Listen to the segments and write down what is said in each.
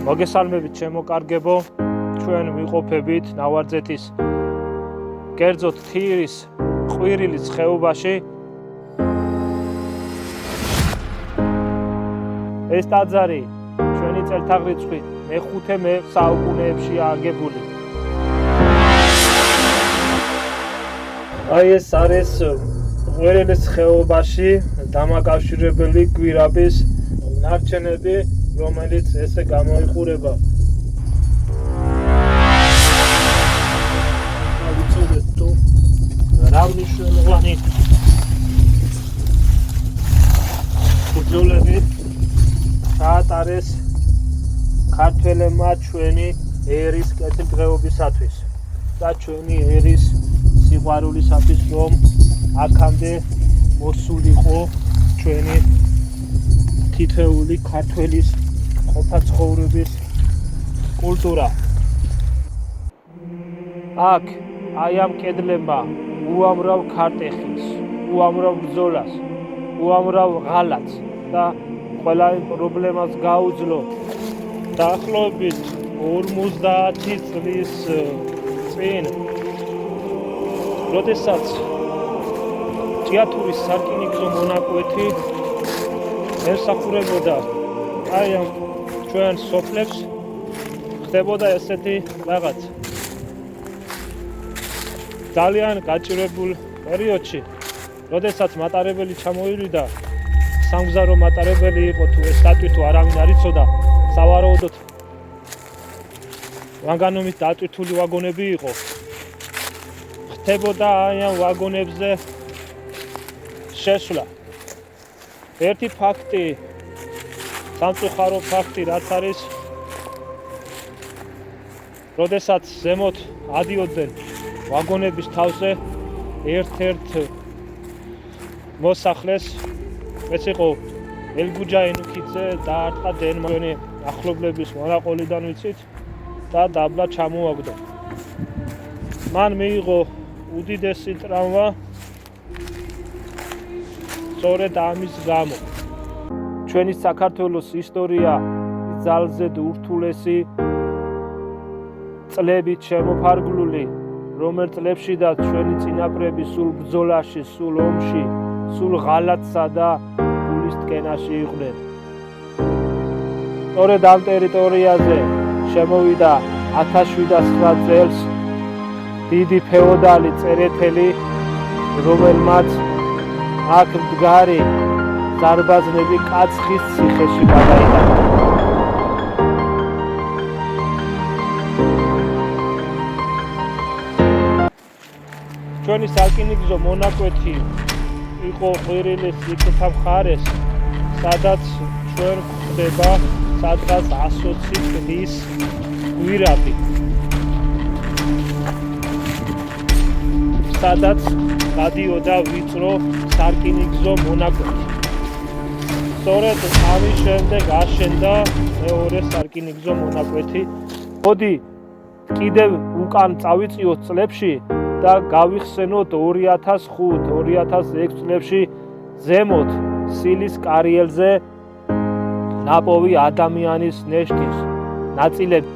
მოგესალმებით ჩემო კარგებო, ჩვენ ვიყოფებით ნავარძეთის კერძოდ თირის ყვირილის ხეობაში. ეს ტაძარი ჩვენი წელთაღრიცხვით მე-5 საუკუნეებშია აგებული. ეს არის ყვირილის ხეობაში დამაკავშირებელი გვირაბის ნარჩენები, რომელიც ესე გამოიყურება. ავიცოდეთ თუ რა მნიშვნელოვანი ბრძოლები ჩაატარეს ქართველებმა ჩვენი ერის კეთილდღეობისათვის და ჩვენი ერის სიყვარულისათვის, რომ აქამდე მოსულიყო ჩვენი თითოეული ქართველის ყოფაცხოვრების კულტურა. აქ აი ამ კედლებმა უამრავ ქარტეხილს, უამრავ ბრძოლას, უამრავ ღალატს და ყველა პრობლემას გაუძლო. დაახლოებით 50 წლის წინ, როდესაც ჭიათურის სარკინიგზო მონაკვეთი ემსახურებოდა აი ამ ჩვენ სოფლებს, ხდებოდა ესეთი რაღაც. ძალიან გაჭირებულ პერიოდში, როდესაც მატარებელი ჩამოვიდა, სამგზავრო მატარებელი იყო თუ ეს დატვირთვა არავინ არ იცოდა, სავარაუდოდ ვაგონებით დატვირთული ვაგონები იყო. ხდებოდა აი ამ ვაგონებზე შესვლა. ერთი ფაქტი, სამწუხარო ფაქტი რაც არის, როდესაც ზემოთ ადიოდნენ ვაგონების თავზე ერთ-ერთ მოსახლეს, ეს იყო ელგუჯა ენუქიძე, დაარტყა დენმანი ახლობლების მონაყოლიდან ვიცით და დაბლა ჩამოაგდო. მან მიიღო უდიდესი ტრავმა სწორედ ამის გამო. ჩვენი საქართველოს ისტორია ძალზედ ურთულესი წლებით შემოფარგლული, რომელ წლებშიდაც ჩვენი წინაპრები სულ ბრძოლაში, სულ ომში, სულ ღალატსა და გულისტკენაში იყვნენ. სწორედ ამ ტერიტორიაზე შემოვიდა 1709 წელს დიდი ფეოდალი წერეთელი, რომელმაც აქ მდგარი ზარბაზნები კაცხის ციხეში გადაიტანა. ჩვენი სარკინიგზო მონაკვეთი იყო ყვირილის იქთა მხარეს, სადაც ჩვენ ხდება სადღაც 120 დღის გვირაბი, სადაც გადიოდა ვიწრო სარკინიგზო მონაკვეთი. სწორედ ამის შემდეგ აშენდა მეორე სარკინიგზო მონაკვეთი. მოდი კიდევ უკან წავიწიოთ წლებში და გავიხსენოთ 2005-2006 წლებში ზემოთ სილის კარიელზე ნაპოვი ადამიანის ნეშტის ნაწილები.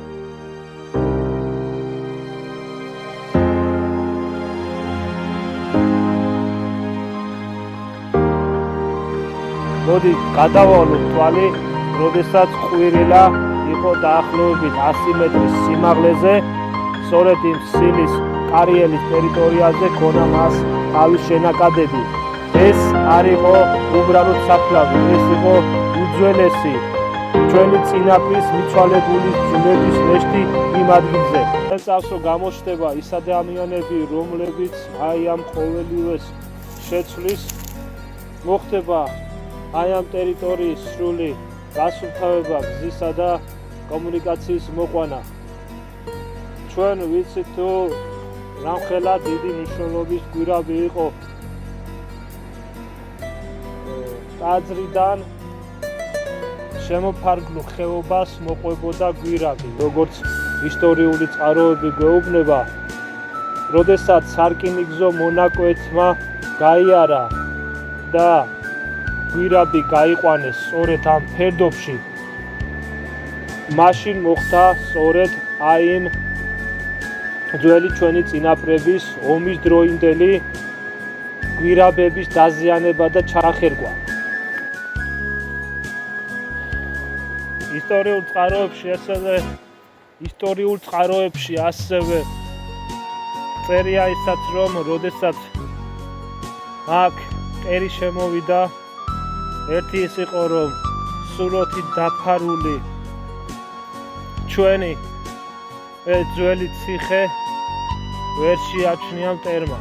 მოდი გადავალოთ თვალი, როდესაც ყვირილა იყო დაახლოებით 100 მეტრის სიმაღლეზე, სწორედ იმ სილის კარიელის ტერიტორიაზე ქონა მას თავის შენაკადები. ეს არ იყო უბრალოდ საფლავი, ეს იყო უძველესი ჩვენი წინაპრის მიცვალებული ძვლების ნეშტი იმ ადგილზე. წელს რომ გამოჩნდება ის ადამიანები, რომლებიც აი ამ ყოველივეს შეცვლის, მოხდება აი ამ ტერიტორიის სრული გასუფთავება, გზისა და კომუნიკაციის მოყვანა. ჩვენ ვიცით თუ რამხელა დიდი მნიშვნელობის გვირაბი იყო. ტაძრიდან შემოფარგლულ ხეობას მოყვებოდა გვირაბი, როგორც ისტორიული წყაროები გვეუბნება, როდესაც სარკინიგზო მონაკვეთმა გაიარა და გვირაბი გაიყვანეს სწორედ ამ ფერდობში, მაშინ მოხდა სწორედ აი იმ ძველი ჩვენი წინაპრების ომის დროინდელი გვირაბების დაზიანება და ჩახერგვა. ისტორიულ წყაროებში ასევე წერია ისაც, რომ როდესაც აქ მტერი შემოვიდა, ერთი ის იყო, რომ სუროთით დაფარული ჩვენი ძველი ციხე ვერ შეაჩნია მტერმა.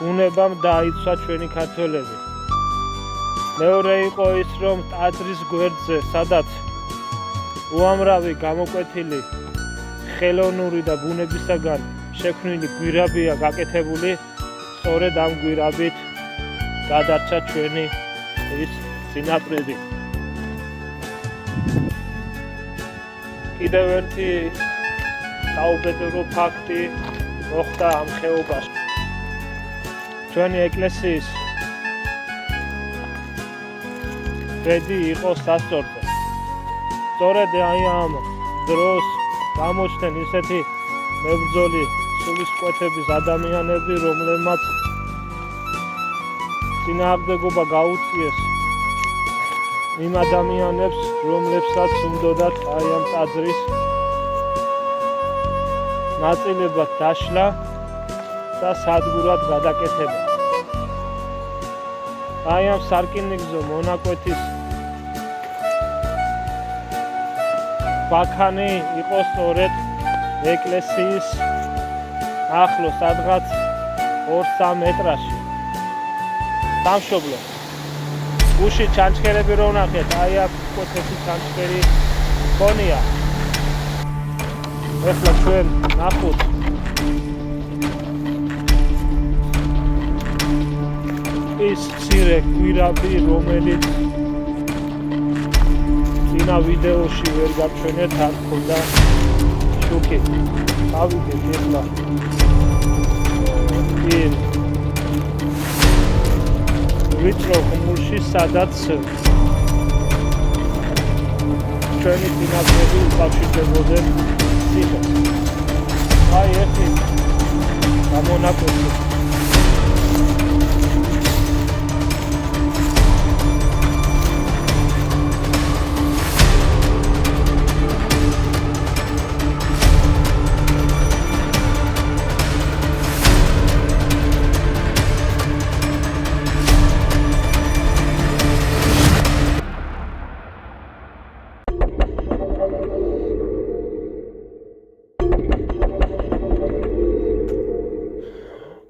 უნებამ დაიცვა ჩვენი ქართველები. მეორე იყო ის, რომ ტაძრის გვერდზე, სადაც უამრავი გამოკვეთილი ხელოვნური და ბუნებისაგან შექმნილი გვირაბია გაკეთებული, სწორედ ამ გვირაბით გადარჩა ჩვენი ის წინაპრები. კიდევ ერთი საუბედურო ფაქტი მოხდა ამ ხეობაში. ჩვენი ეკლესიის ბედი იყო სასწორზე. სწორედ აი ამ დროს გამოჩნდნენ ისეთი მებრძოლი სულისკვეთების ადამიანები, რომლებმაც წინააღმდეგობა გაუწიეს იმ ადამიანებს, რომლებსაც უნდათ აი ამ ტაძრის ნაწილებად დაშლა და სადგურად გადაკეთება. აი ამ სარკინიგზო მონაკვეთის ბაქანი იყო სწორედ ეკლესიის ახლოს, სადღაც 2-3 მეტრაში. სამშობლო. გუში ჩანჩქერები რო ვნახეთ, აი აქ კოთეთის ჩანჩქერი მქონია. ეხლა ჩვენ ნახოთ ის მცირე გვირაბი, რომელიც წინა ვიდეოში ვერ გაჩვენეთ, არ ქონდა შუქი. ავიდეთ ეხლა იმ ვიწრო ხმულში, სადაც ჩვენი წინაპრები უკავშირდებოდნენ ციხეს. აი ერთი გამონაკვეთი.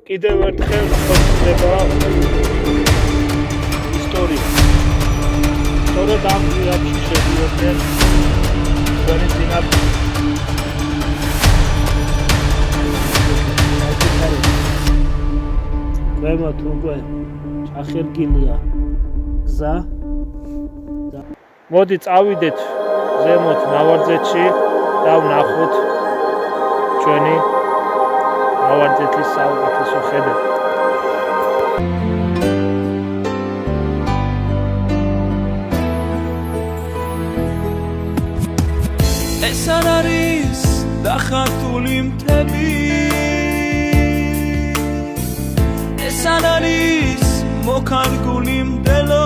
კიდევ ერთხელ ხდება ისტორია. სწორედ ამ გვირაბში შედიოდნენ ჩვენი წინაპრები. ვემოთ უკვე ჩახერგილია გზა. მოდი წავიდეთ ზემოთ ნავარძეთში და ვნახოთ ჩვენი ნავარძეთის საუკეთესო ხედები. ეს არ არის დახარტული მთები, ეს არ არის მოქარგული მდელო,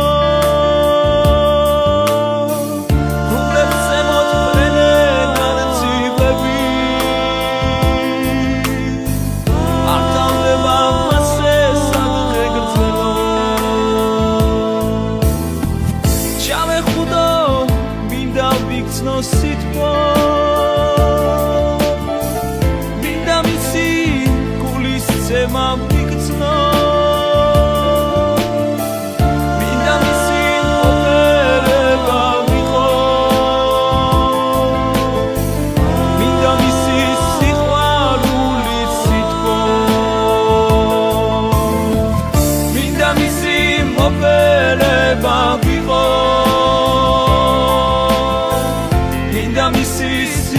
მინდა მისის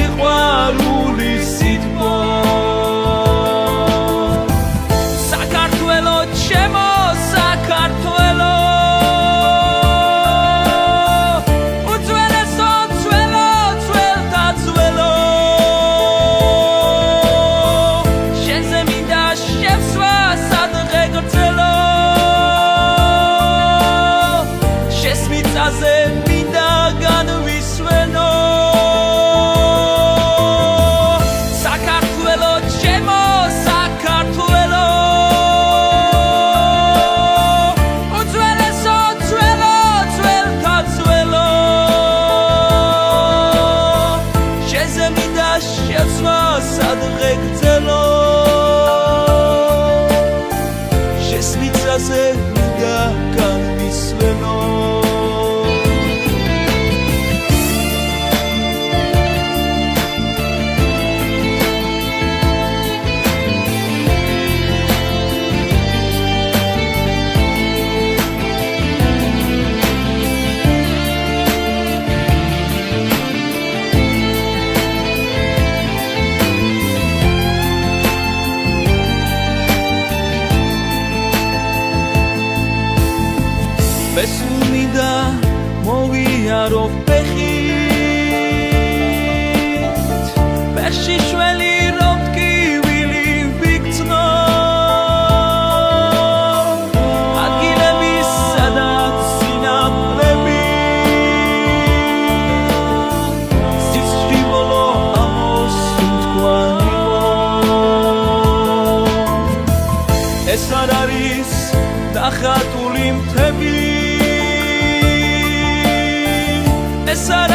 იარო ფეხით ვერში შველი რომ ტკივილი ვიქცნო ადგილების სადაც სინაპრები სიცში ბოლო ამოსუნთქვანი ეს არ არის დახატული მთები ეს არ